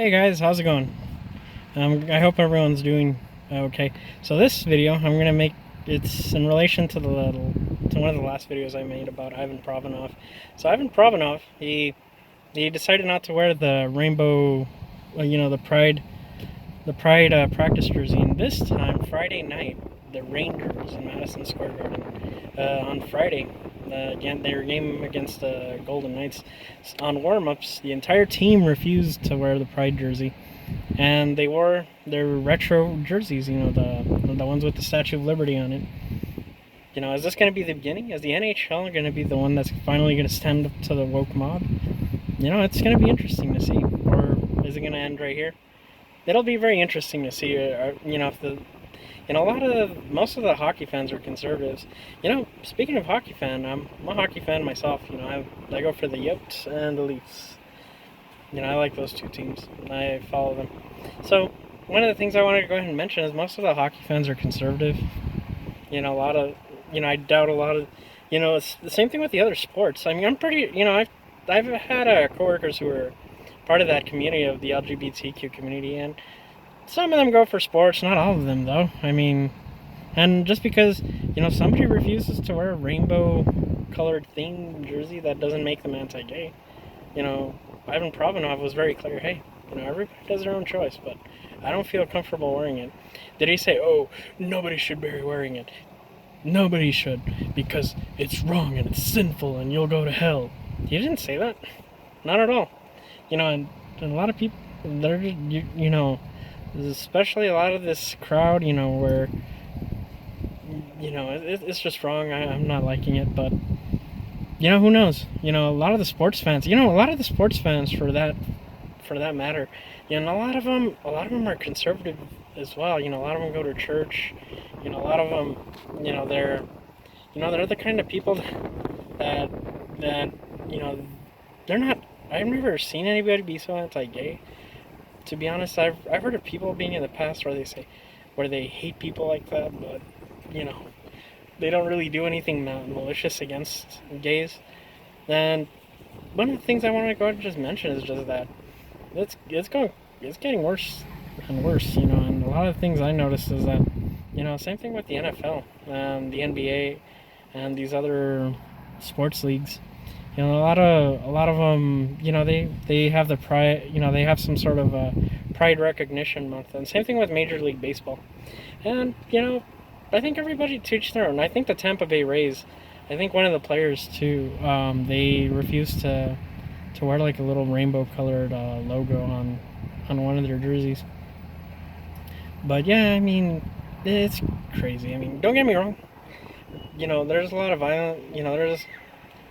Hey guys, how's it going? I hope everyone's doing okay. So this video I'm gonna make it's in relation to one of the last videos I made about Ivan Provonov. So Ivan Provonov, he decided not to wear the rainbow, the pride practice jersey, and this time Friday night, the Rangers in Madison Square Garden on Friday. Again, their game against the Golden Knights on warm-ups, the entire team refused to wear the Pride jersey, and they wore their retro jerseys. The ones with the Statue of Liberty on it. Is this going to be the beginning? Is the NHL going to be the one that's finally going to stand up to the woke mob? It's going to be interesting to see. Or is it going to end right here? It'll be very interesting to see. If the most of the hockey fans are conservatives. Speaking of hockey fan, I'm a hockey fan myself. I go for the Yotes and the Leafs. I like those two teams. I follow them. So one of the things I wanted to go ahead and mention is most of the hockey fans are conservative. A lot of, I doubt a lot of, it's the same thing with the other sports. I mean, I'm pretty, I've had coworkers who are part of that community of the LGBTQ community, and some of them go for sports, not all of them though. I mean, and just because, somebody refuses to wear a rainbow colored theme jersey, that doesn't make them anti-gay. Ivan Provonov was very clear, hey, everybody does their own choice, but I don't feel comfortable wearing it. Did he say, oh, nobody should be wearing it? Nobody should, because it's wrong and it's sinful and you'll go to hell. He didn't say that. Not at all. And a lot of people, they're, especially a lot of this crowd, where, it's just wrong. I'm not liking it, but, who knows? A lot of the sports fans, for that matter, a lot of them are conservative as well. A lot of them go to church. A lot of them, they're the kind of people that they're not. I've never seen anybody be so anti-gay. To be honest, I've heard of people being in the past where they hate people like that, but they don't really do anything malicious against gays. And one of the things I want to go ahead and just mention is just that it's getting worse and worse. And a lot of things I noticed is that same thing with the NFL and the NBA and these other sports leagues. A lot of them, they have the pride, they have some sort of a pride recognition month, and same thing with Major League Baseball. And I think everybody to each their own. I think the Tampa Bay Rays, I think one of the players too, they refused to wear like a little rainbow colored logo on one of their jerseys. But yeah, I mean, it's crazy. I mean, don't get me wrong. There's a lot of violence.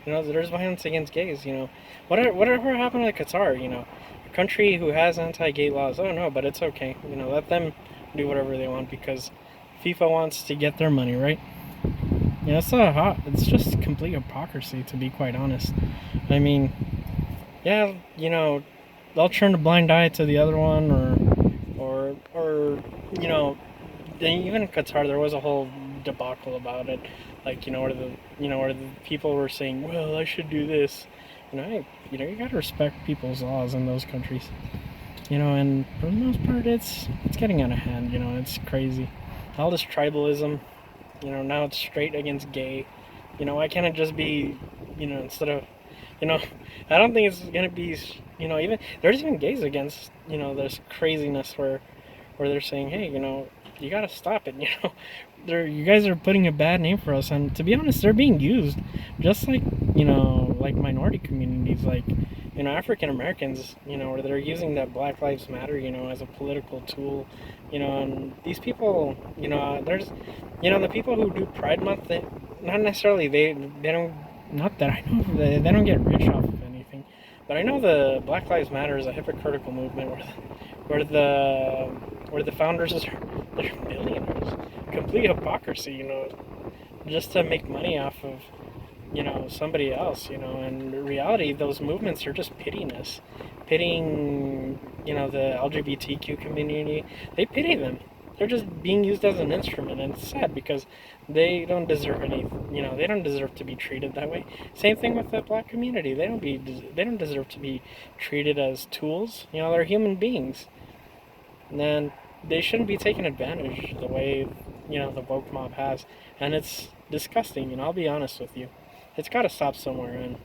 There's violence against gays. Whatever happened to Qatar? A country who has anti-gay laws. Oh no, but it's okay. Let them do whatever they want because FIFA wants to get their money, right? It's just complete hypocrisy, to be quite honest. I mean, yeah, they'll turn a blind eye to the other one, or even in Qatar, there was a whole debacle about it, like where the people were saying, well, I should do this. You gotta respect people's laws in those countries. And for the most part, it's getting out of hand. It's crazy. All this tribalism. Now it's straight against gay. Why can't it just be, instead of, I don't think it's gonna be, even there's even gays against, this craziness where they're saying, hey, you gotta stop it. You guys are putting a bad name for us, and to be honest, they're being used just like like minority communities, like African Americans, where they're using that Black Lives Matter, as a political tool, and these people, there's, the people who do Pride Month, not necessarily they don't, not that I know, they don't get rich off of anything, but I know the Black Lives Matter is a hypocritical movement where the founders they're billionaires. Complete hypocrisy, just to make money off of, somebody else, and in reality, those movements are just pitying, the LGBTQ community. They pity them. They're just being used as an instrument, and it's sad because they don't deserve any. They don't deserve to be treated that way. Same thing with the black community. They don't deserve to be treated as tools. They're human beings, and they shouldn't be taken advantage the way the woke mob has, and it's disgusting. I'll be honest with you, it's got to stop somewhere, and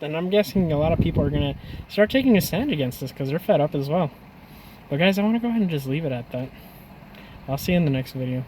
I'm guessing a lot of people are gonna start taking a stand against this because they're fed up as well. But guys, I want to go ahead and just leave it at that. I'll see you in the next video.